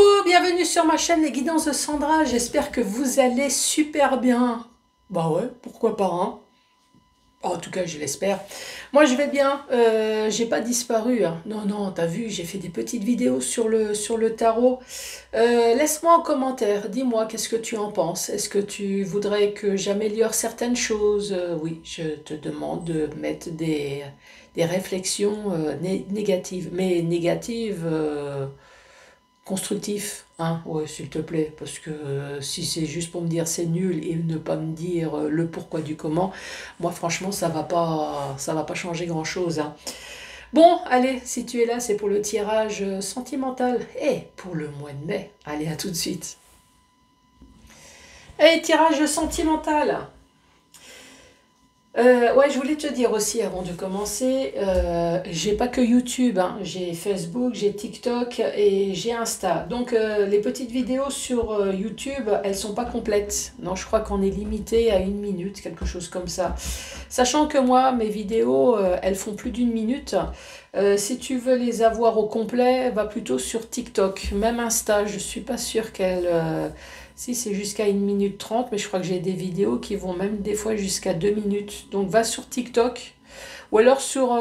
Coucou, bienvenue sur ma chaîne Les Guidances de Sandra, j'espère que vous allez super bien. Bah ouais, pourquoi pas, hein. En tout cas, je l'espère. Moi, je vais bien, j'ai pas disparu, hein. Non, non, t'as vu, j'ai fait des petites vidéos sur le tarot. Laisse-moi en commentaire, dis-moi qu'est-ce que tu en penses. Est-ce que tu voudrais que j'améliore certaines choses? Oui, je te demande de mettre des réflexions négatives, mais négatives... constructif, hein, ouais, s'il te plaît, parce que si c'est juste pour me dire c'est nul et ne pas me dire le pourquoi du comment, moi franchement ça va pas changer grand-chose, hein. Bon, allez, si tu es là, c'est pour le tirage sentimental et pour le mois de mai. Allez, à tout de suite. Hey, tirage sentimental. Ouais, je voulais te dire aussi avant de commencer, j'ai pas que YouTube, hein. J'ai Facebook, j'ai TikTok et j'ai Insta. Donc les petites vidéos sur YouTube, elles sont pas complètes. Non, je crois qu'on est limité à 1 minute, quelque chose comme ça. Sachant que moi, mes vidéos, elles font plus d'1 minute. Si tu veux les avoir au complet, va plutôt sur TikTok. Même Insta, je suis pas sûre qu'elle... si c'est jusqu'à 1 minute 30, mais je crois que j'ai des vidéos qui vont même des fois jusqu'à 2 minutes. Donc va sur TikTok ou alors sur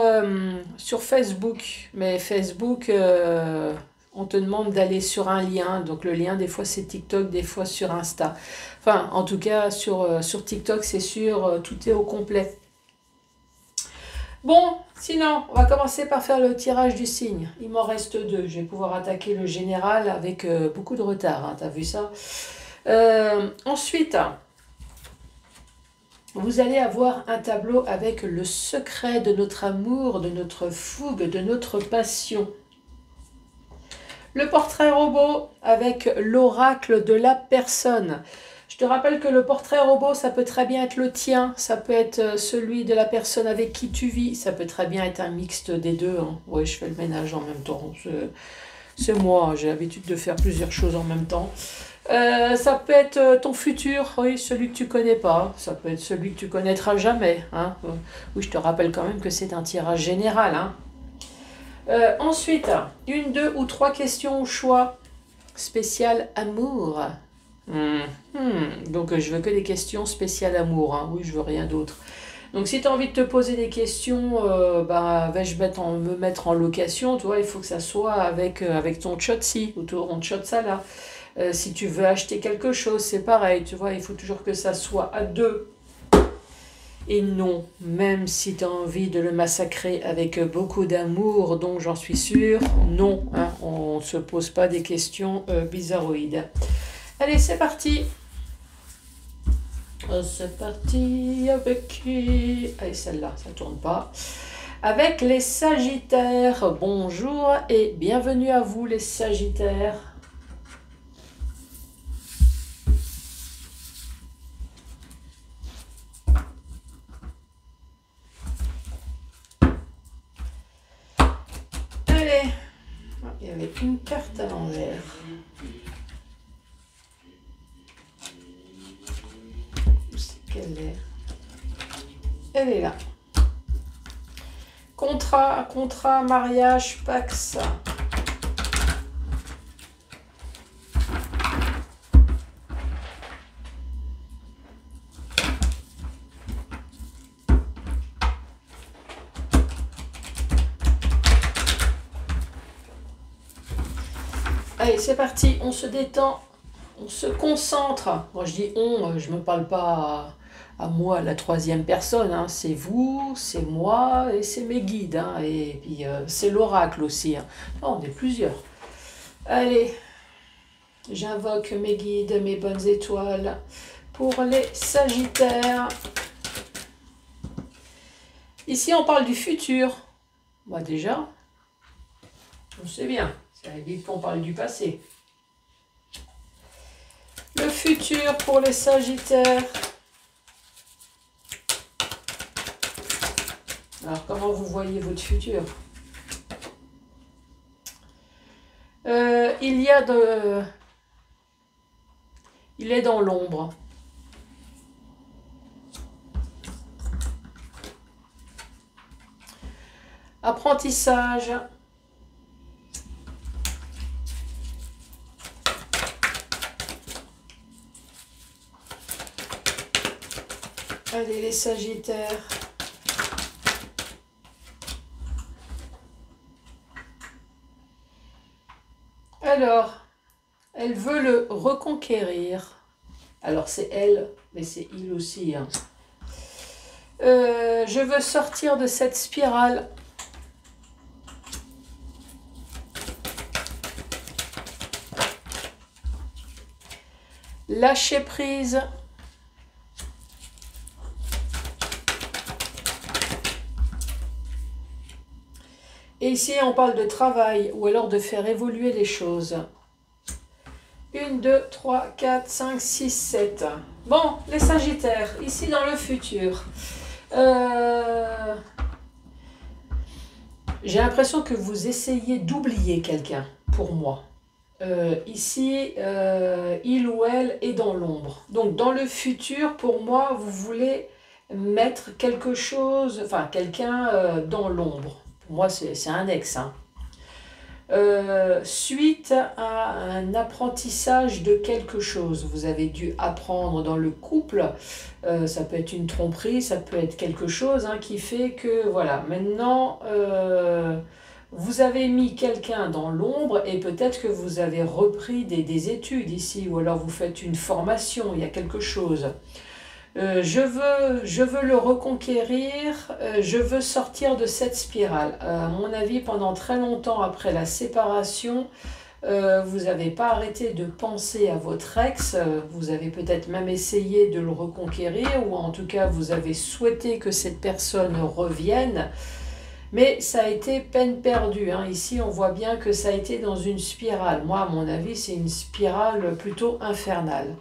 Facebook. Mais Facebook, on te demande d'aller sur un lien. Donc le lien, des fois c'est TikTok, des fois sur Insta. Enfin, en tout cas, sur TikTok, c'est sûr, tout est au complet. Bon, sinon, on va commencer par faire le tirage du signe. Il m'en reste deux. Je vais pouvoir attaquer le général avec beaucoup de retard, hein. T'as vu ça? Ensuite, vous allez avoir un tableau avec le secret de notre amour, de notre fougue, de notre passion. Le portrait robot avec l'oracle de la personne. Je te rappelle que le portrait robot, ça peut très bien être le tien, ça peut être celui de la personne avec qui tu vis, ça peut très bien être un mixte des deux, hein. Oui, je fais le ménage en même temps. C'est moi, j'ai l'habitude de faire plusieurs choses en même temps. Ça peut être ton futur, oui, celui que tu connais pas. Ça peut être celui que tu connaîtras jamais, hein. Oui, je te rappelle quand même que c'est un tirage général, hein. Ensuite, une, deux ou trois questions au choix. Spécial amour. Donc je veux que des questions spéciales amour, hein. Oui, je veux rien d'autre. Donc si tu as envie de te poser des questions, vais-je me mettre en location, tu vois, il faut que ça soit avec ton Chotsi ou ton Chotsala. Si tu veux acheter quelque chose, c'est pareil, tu vois, il faut toujours que ça soit à deux. Et non, même si tu as envie de le massacrer avec beaucoup d'amour, donc j'en suis sûre, non, hein, on ne se pose pas des questions bizarroïdes. Allez, c'est parti. C'est parti avec qui? Allez, celle-là, ça ne tourne pas. Avec les Sagittaires, bonjour et bienvenue à vous les Sagittaires. Allez, il y avait une carte à l'envers. Où c'est qu'elle est? Elle est là. Contrat, mariage, Pax. Allez, c'est parti, on se détend, on se concentre. Moi, je dis on, je ne me parle pas à moi, la troisième personne, hein. C'est vous, c'est moi et c'est mes guides, hein. Et puis c'est l'oracle aussi, hein. Non, on est plusieurs. Allez, j'invoque mes guides, mes bonnes étoiles pour les Sagittaires. Ici, on parle du futur. Moi, déjà, on sait bien. Ça évite qu'on parle du passé. Le futur pour les Sagittaires. Alors, comment vous voyez votre futur? Il est dans l'ombre. Apprentissage. Allez, les Sagittaires. Alors, elle veut le reconquérir. Alors, c'est elle, mais c'est il aussi. Hein. Je veux sortir de cette spirale. Lâcher prise. Et ici, on parle de travail ou alors de faire évoluer les choses. 1, 2, 3, 4, 5, 6, 7. Bon, les Sagittaires, ici dans le futur. J'ai l'impression que vous essayez d'oublier quelqu'un, pour moi. Ici, il ou elle est dans l'ombre. Donc, dans le futur, pour moi, vous voulez mettre quelque chose, enfin, quelqu'un dans l'ombre. Pour moi, c'est un ex. Hein. Suite à un apprentissage de quelque chose, vous avez dû apprendre dans le couple, ça peut être une tromperie, ça peut être quelque chose hein, qui fait que, voilà, maintenant, vous avez mis quelqu'un dans l'ombre et peut-être que vous avez repris des études ici, ou alors vous faites une formation, il y a quelque chose. Je veux le reconquérir, je veux sortir de cette spirale. À mon avis, pendant très longtemps après la séparation, vous n'avez pas arrêté de penser à votre ex, vous avez peut-être même essayé de le reconquérir, ou en tout cas vous avez souhaité que cette personne revienne, mais ça a été peine perdue. Hein. Ici, on voit bien que ça a été dans une spirale. Moi, à mon avis, c'est une spirale plutôt infernale.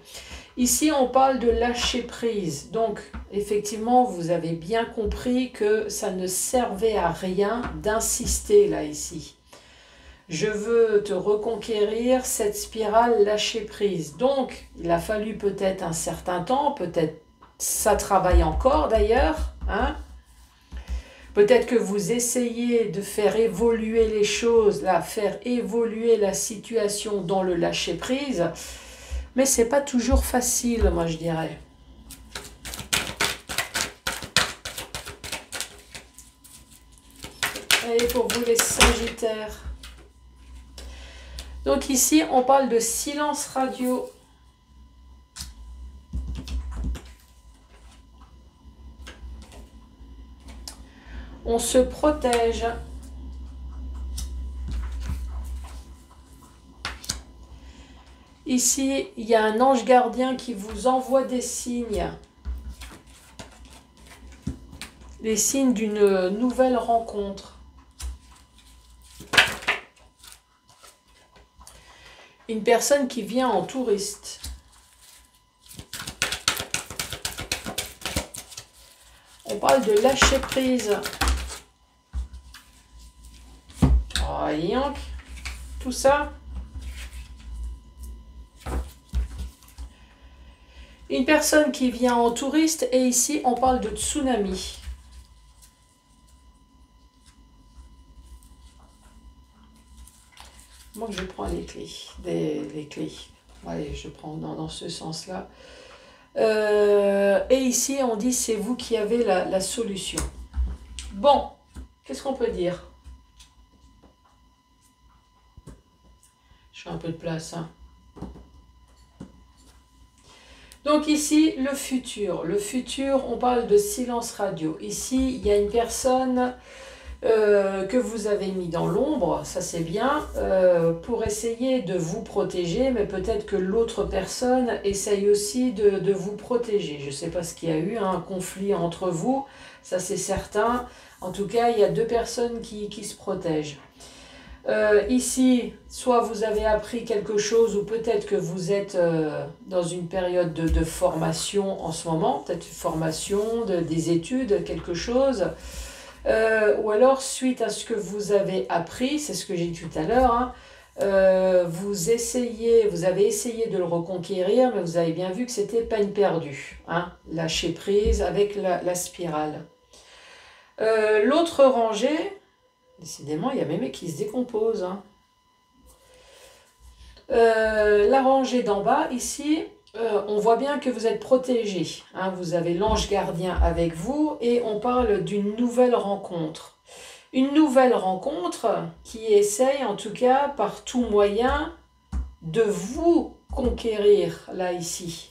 Ici, on parle de lâcher prise. Donc, effectivement, vous avez bien compris que ça ne servait à rien d'insister là, ici. Je veux te reconquérir, cette spirale lâcher prise. Donc, il a fallu peut-être un certain temps, peut-être ça travaille encore d'ailleurs. Hein? Peut-être que vous essayez de faire évoluer les choses, là, faire évoluer la situation dans le lâcher prise. Mais c'est pas toujours facile, moi je dirais. Allez, pour vous les Sagittaires. Donc ici, on parle de silence radio. On se protège. Ici, il y a un ange gardien qui vous envoie des signes. Les signes d'une nouvelle rencontre. Une personne qui vient en touriste. On parle de lâcher prise. Oh, yank, tout ça. Une personne qui vient en touriste et ici on parle de tsunami. Moi je prends les clés. Les clés. Allez, je prends dans ce sens-là. Et ici on dit c'est vous qui avez la solution. Bon, qu'est-ce qu'on peut dire? Je fais un peu de place, hein. Donc ici, le futur. Le futur, on parle de silence radio. Ici, il y a une personne que vous avez mis dans l'ombre, ça c'est bien, pour essayer de vous protéger, mais peut-être que l'autre personne essaye aussi de vous protéger. Je ne sais pas ce qu'il y a eu, hein, un conflit entre vous, ça c'est certain. En tout cas, il y a deux personnes qui se protègent. Ici, soit vous avez appris quelque chose ou peut-être que vous êtes dans une période de formation en ce moment, peut-être une formation, des études, quelque chose. Ou alors, suite à ce que vous avez appris, c'est ce que j'ai dit tout à l'heure, hein, vous avez essayé de le reconquérir, mais vous avez bien vu que c'était peine perdue. Hein, lâcher prise avec la spirale. L'autre rangée... Décidément, il y a mes mecs qui se décomposent. Hein. La rangée d'en bas, ici, on voit bien que vous êtes protégé, hein, vous avez l'ange gardien avec vous et on parle d'une nouvelle rencontre. Une nouvelle rencontre qui essaye en tout cas par tout moyen de vous conquérir là ici.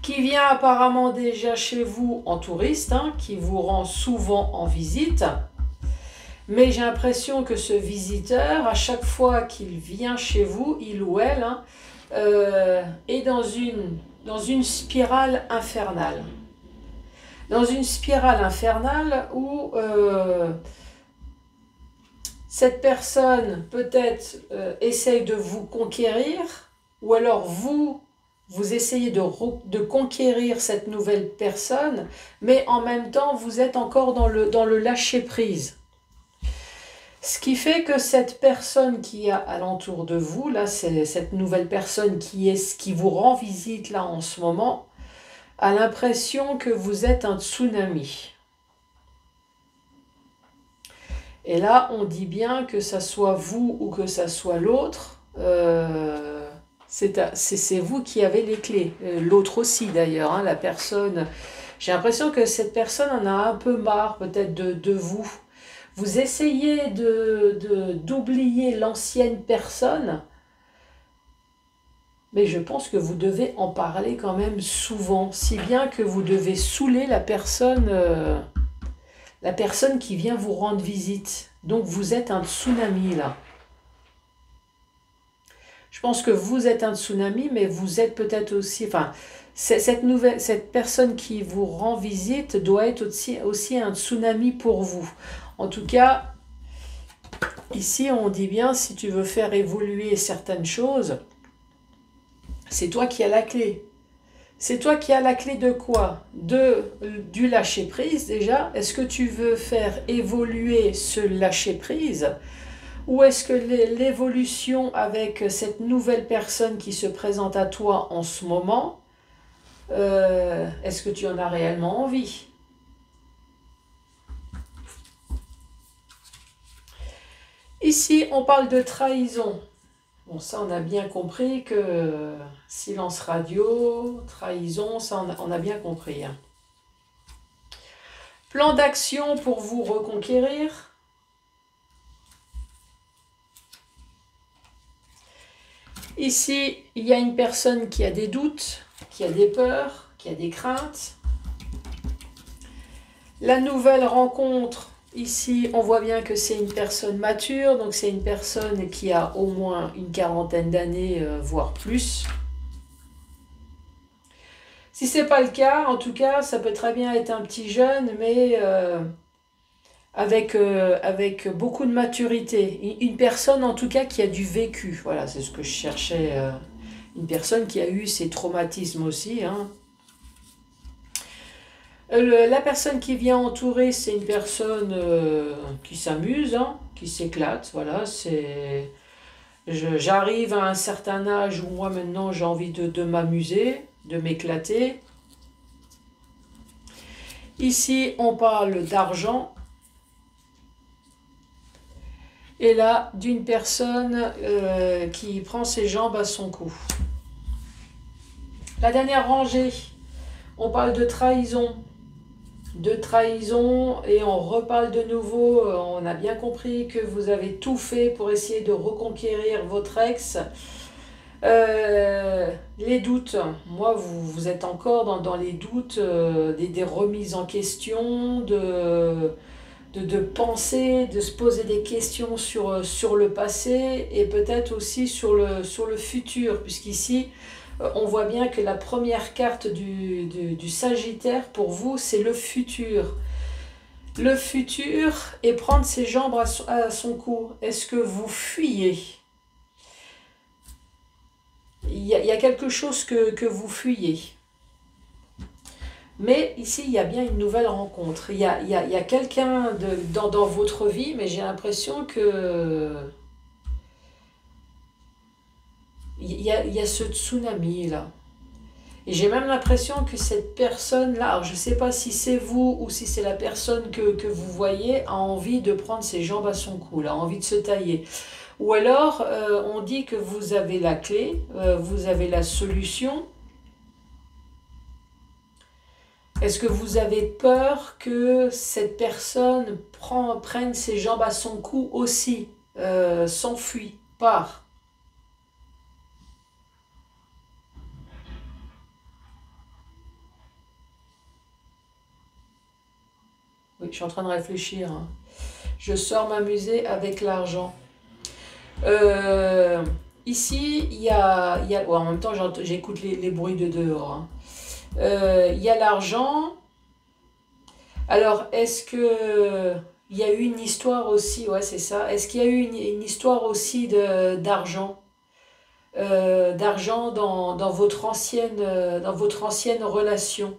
Qui vient apparemment déjà chez vous en touriste, hein, qui vous rend souvent en visite. Mais j'ai l'impression que ce visiteur, à chaque fois qu'il vient chez vous, il ou elle, hein, est dans une spirale infernale. Dans une spirale infernale où cette personne peut-être essaye de vous conquérir, ou alors vous essayez de conquérir cette nouvelle personne, mais en même temps vous êtes encore dans le lâcher-prise. Ce qui fait que cette personne qui est alentour de vous, là, c'est cette nouvelle personne qui vous rend visite là en ce moment, a l'impression que vous êtes un tsunami. Et là, on dit bien que ça soit vous ou que ça soit l'autre, c'est vous qui avez les clés. L'autre aussi d'ailleurs, hein, la personne. J'ai l'impression que cette personne en a un peu marre peut-être de vous. Vous essayez d'oublier l'ancienne personne, mais je pense que vous devez en parler quand même souvent, si bien que vous devez saouler la personne qui vient vous rendre visite. Donc vous êtes un tsunami là. Je pense que vous êtes un tsunami, mais vous êtes peut-être aussi... Enfin, cette personne qui vous rend visite doit être aussi un tsunami pour vous. En tout cas, ici on dit bien, si tu veux faire évoluer certaines choses, c'est toi qui as la clé. C'est toi qui as la clé de quoi? Du lâcher-prise déjà. Est-ce que tu veux faire évoluer ce lâcher-prise? Ou est-ce que l'évolution avec cette nouvelle personne qui se présente à toi en ce moment, est-ce que tu en as réellement envie? Ici, on parle de trahison. Bon, ça, on a bien compris que silence radio, trahison, ça, on a bien compris. Hein. Plan d'action pour vous reconquérir. Ici, il y a une personne qui a des doutes, qui a des peurs, qui a des craintes. La nouvelle rencontre, ici, on voit bien que c'est une personne mature, donc c'est une personne qui a au moins une quarantaine d'années, voire plus. Si ce n'est pas le cas, en tout cas, ça peut très bien être un petit jeune, mais avec beaucoup de maturité. Une personne, en tout cas, qui a du vécu. Voilà, c'est ce que je cherchais. Une personne qui a eu ses traumatismes aussi, hein. La personne qui vient entourer, c'est une personne qui s'amuse, hein, qui s'éclate. Voilà, j'arrive à un certain âge où moi maintenant j'ai envie de m'amuser, de m'éclater. Ici, on parle d'argent. Et là, d'une personne qui prend ses jambes à son cou. La dernière rangée, on parle de trahison. Et on reparle de nouveau, on a bien compris que vous avez tout fait pour essayer de reconquérir votre ex. Les doutes, moi vous êtes encore dans les doutes, des remises en question, de penser, de se poser des questions sur le passé et peut-être aussi sur le futur, puisqu'ici, on voit bien que la première carte du Sagittaire, pour vous, c'est le futur. Le futur et prendre ses jambes à son cou. Est-ce que vous fuyez? Il y a quelque chose que vous fuyez. Mais ici, il y a bien une nouvelle rencontre. Il y a quelqu'un dans votre vie, mais j'ai l'impression que... Il y a ce tsunami là. Et j'ai même l'impression que cette personne-là, alors je ne sais pas si c'est vous ou si c'est la personne que vous voyez, a envie de prendre ses jambes à son cou, là, a envie de se tailler. Ou alors, on dit que vous avez la clé, vous avez la solution. Est-ce que vous avez peur que cette personne prenne ses jambes à son cou aussi, s'enfuit, part? Oui, je suis en train de réfléchir, hein. Je sors m'amuser avec l'argent. Euh, Ici, ouais, en même temps, j'écoute les bruits de dehors, hein. Il y a l'argent. Alors, est-ce que il y a eu une histoire aussi, ouais, c'est ça. Est-ce qu'il y a eu une histoire aussi d'argent, d'argent dans votre ancienne relation?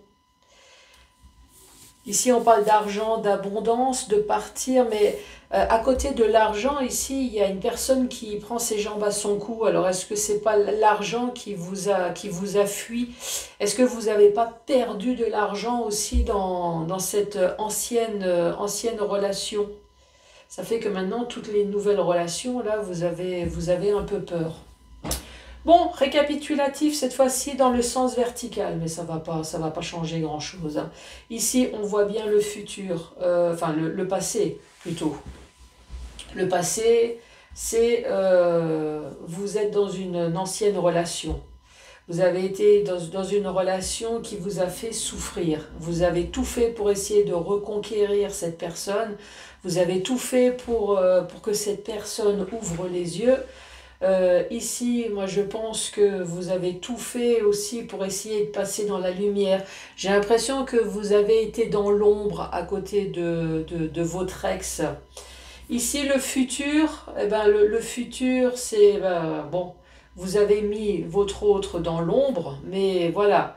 Ici, on parle d'argent, d'abondance, de partir, mais à côté de l'argent, ici, il y a une personne qui prend ses jambes à son cou. Alors, est-ce que c'est pas l'argent qui vous a fui? Est-ce que vous n'avez pas perdu de l'argent aussi dans cette ancienne relation? Ça fait que maintenant, toutes les nouvelles relations, là, vous avez un peu peur. Bon, récapitulatif cette fois-ci dans le sens vertical, mais ça va pas changer grand-chose, hein. Ici, on voit bien le futur, enfin le passé plutôt. Le passé, c'est vous êtes dans une ancienne relation. Vous avez été dans une relation qui vous a fait souffrir. Vous avez tout fait pour essayer de reconquérir cette personne. Vous avez tout fait pour que cette personne ouvre les yeux. Ici, moi je pense que vous avez tout fait aussi pour essayer de passer dans la lumière. J'ai l'impression que vous avez été dans l'ombre à côté de votre ex. Ici, le futur, eh ben, le futur, c'est, bon, vous avez mis votre autre dans l'ombre, mais voilà,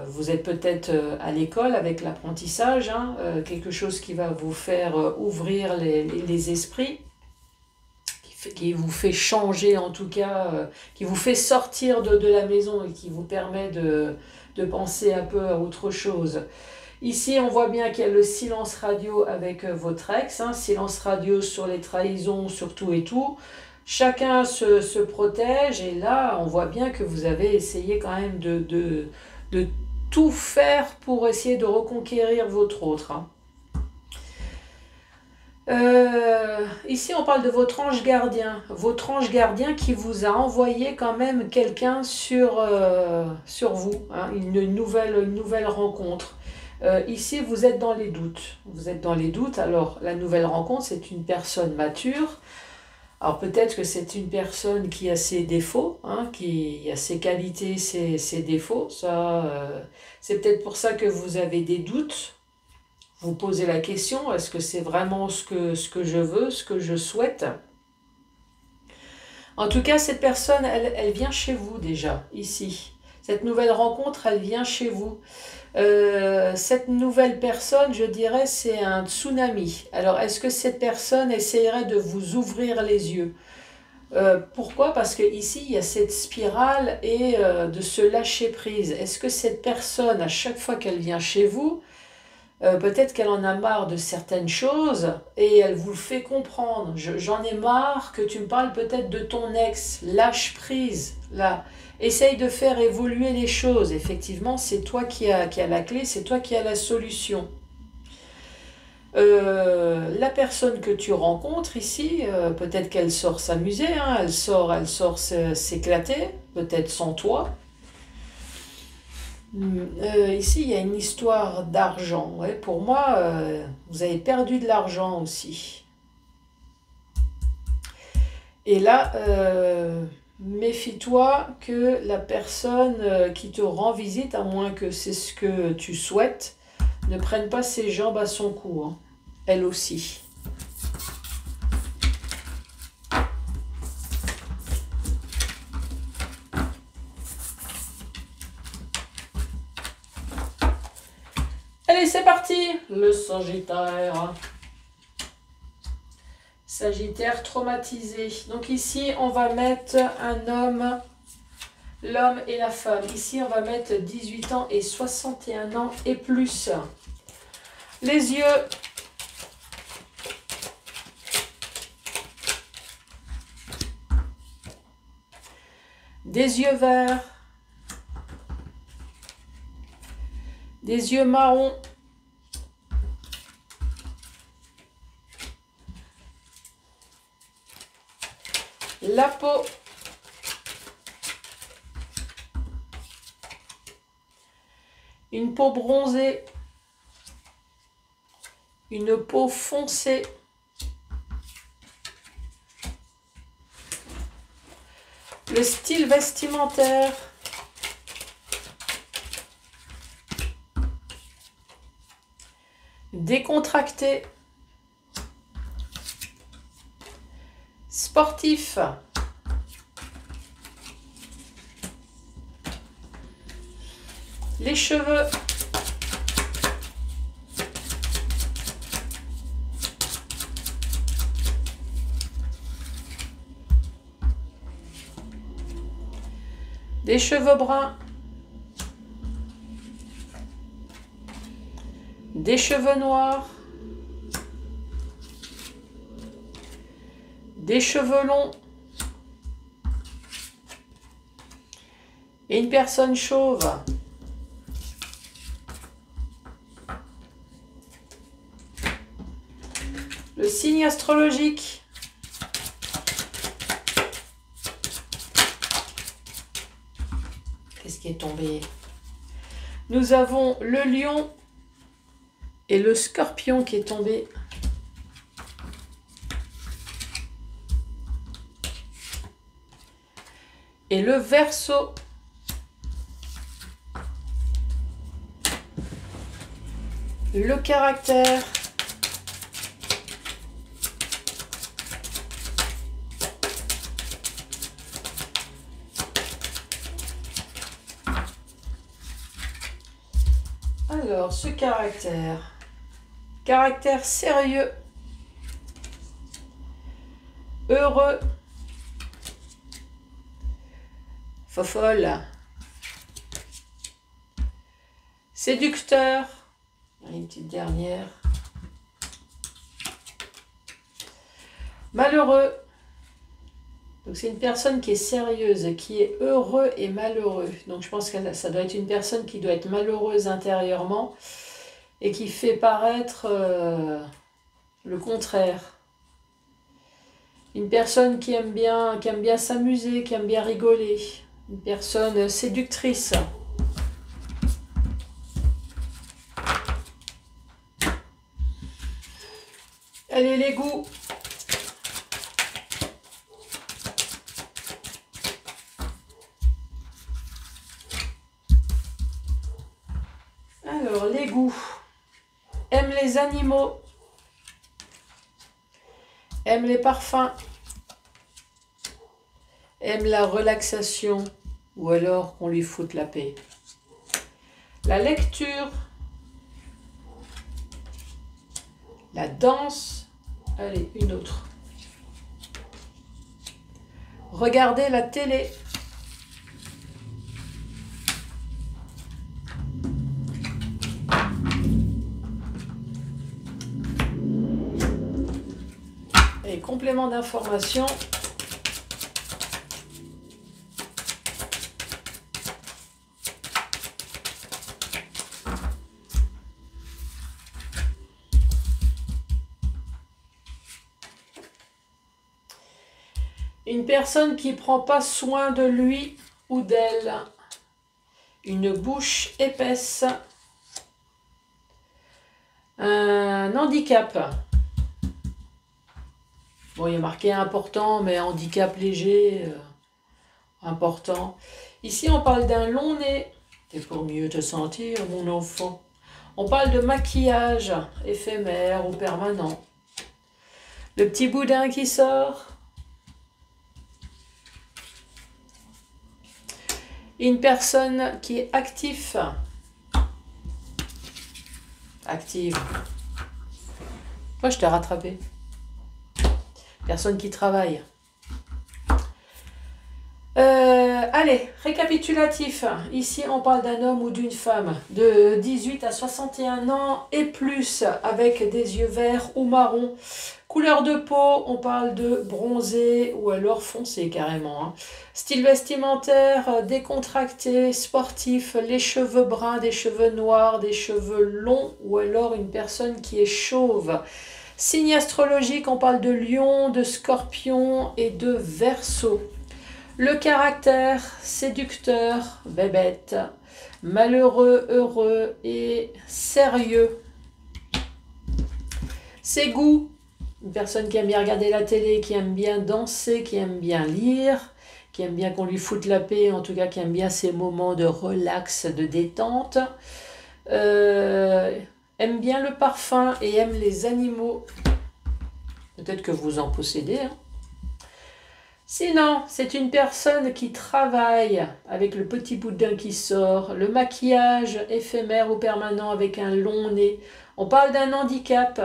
vous êtes peut-être à l'école avec l'apprentissage, hein, quelque chose qui va vous faire ouvrir les esprits, qui vous fait changer en tout cas, qui vous fait sortir de la maison et qui vous permet de penser un peu à autre chose. Ici, on voit bien qu'il y a le silence radio avec votre ex, hein, silence radio sur les trahisons, sur tout et tout. Chacun se protège et là, on voit bien que vous avez essayé quand même de tout faire pour essayer de reconquérir votre autre, hein. Ici, on parle de votre ange gardien qui vous a envoyé quand même quelqu'un sur vous, hein, une nouvelle rencontre. Ici, vous êtes dans les doutes. Vous êtes dans les doutes. Alors, la nouvelle rencontre, c'est une personne mature. Alors, peut-être que c'est une personne qui a ses défauts, hein, qui a ses qualités, ses défauts. Ça, c'est peut-être pour ça que vous avez des doutes. Vous posez la question, est-ce que c'est vraiment ce que je veux, ce que je souhaite? En tout cas, cette personne, elle vient chez vous déjà, ici. Cette nouvelle rencontre, elle vient chez vous. Cette nouvelle personne, je dirais, c'est un tsunami. Alors, est-ce que cette personne essayerait de vous ouvrir les yeux? Pourquoi? Parce que ici il y a cette spirale et de se lâcher prise. Est-ce que cette personne, à chaque fois qu'elle vient chez vous, peut-être qu'elle en a marre de certaines choses et elle vous le fait comprendre. J'en ai marre que tu me parles peut-être de ton ex. Lâche prise, là. Essaye de faire évoluer les choses. Effectivement, c'est toi qui as la clé, c'est toi qui as la solution. La personne que tu rencontres ici, peut-être qu'elle sort s'amuser, hein, elle sort s'éclater, peut-être sans toi. Ici, il y a une histoire d'argent. Ouais, pour moi, vous avez perdu de l'argent aussi. Et là, méfie-toi que la personne qui te rend visite, à moins que c'est ce que tu souhaites, ne prenne pas ses jambes à son cou, hein. Elle aussi. Allez, c'est parti! Le Sagittaire. Sagittaire traumatisé. Donc ici, on va mettre un homme, l'homme et la femme. Ici, on va mettre 18 ans et 61 ans et plus. Les yeux. des yeux verts, des yeux marrons, la peau, une peau bronzée, une peau foncée, le style vestimentaire, décontracté, sportif, les cheveux, des cheveux bruns, des cheveux noirs, des cheveux longs, et une personne chauve. Le signe astrologique. Qu'est-ce qui est tombé? Nous avons le lion et le scorpion qui est tombé. Et le Verseau. Le caractère. Alors, ce caractère. Caractère sérieux. Heureux. Fofolle. Séducteur. Une petite dernière. Malheureux. Donc c'est une personne qui est sérieuse, qui est heureux et malheureux. Donc je pense que ça doit être une personne qui doit être malheureuse intérieurement et qui fait paraître le contraire. Une personne qui aime bien s'amuser, qui aime bien rigoler. Une personne séductrice. Allez, les goûts. Alors, les goûts. Aime les animaux. Aime les parfums. Aime la relaxation. Ou alors qu'on lui foute la paix. La lecture. La danse. Allez, une autre. Regardez la télé. Et complément d'information. Une personne qui ne prend pas soin de lui ou d'elle. Une bouche épaisse. Un handicap. Bon, il y a marqué important, mais handicap léger, important. Ici, on parle d'un long nez. C'est pour mieux te sentir, mon enfant. On parle de maquillage éphémère ou permanent. Le petit boudin qui sort. Une personne qui est active. Active. Moi, je t'ai rattrapé. Personne qui travaille. Allez, récapitulatif. Ici, on parle d'un homme ou d'une femme de 18 à 61 ans et plus, avec des yeux verts ou marrons. Couleur de peau, on parle de bronzé ou alors foncé carrément, hein. Style vestimentaire, décontracté, sportif, les cheveux bruns, des cheveux noirs, des cheveux longs ou alors une personne qui est chauve. Signe astrologique, on parle de lion, de scorpion et de verseau. Le caractère, séducteur, bébête, malheureux, heureux et sérieux. Ses goûts, une personne qui aime bien regarder la télé, qui aime bien danser, qui aime bien lire, qui aime bien qu'on lui foute la paix, en tout cas qui aime bien ces moments de relax, de détente. Aime bien le parfum et aime les animaux. Peut-être que vous en possédez, hein. Sinon, c'est une personne qui travaille avec le petit boudin qui sort, le maquillage éphémère ou permanent avec un long nez. On parle d'un handicap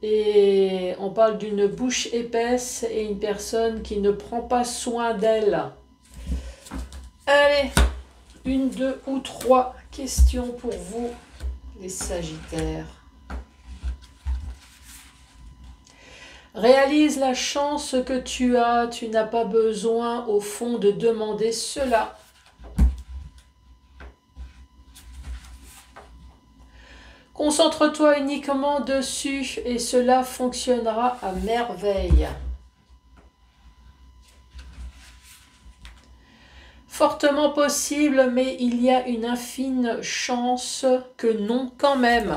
et on parle d'une bouche épaisse et une personne qui ne prend pas soin d'elle. Allez, une, deux ou trois questions pour vous, les Sagittaires. Réalise la chance que tu as, tu n'as pas besoin au fond de demander cela. Concentre-toi uniquement dessus et cela fonctionnera à merveille. Fortement possible, mais il y a une infime chance que non quand même.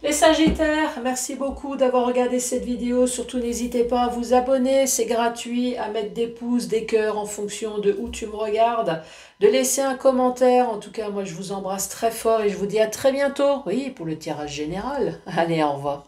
Les Sagittaires, merci beaucoup d'avoir regardé cette vidéo. Surtout, n'hésitez pas à vous abonner, c'est gratuit, à mettre des pouces, des cœurs en fonction de où tu me regardes, de laisser un commentaire. En tout cas, moi, je vous embrasse très fort et je vous dis à très bientôt. Oui, pour le tirage général. Allez, au revoir.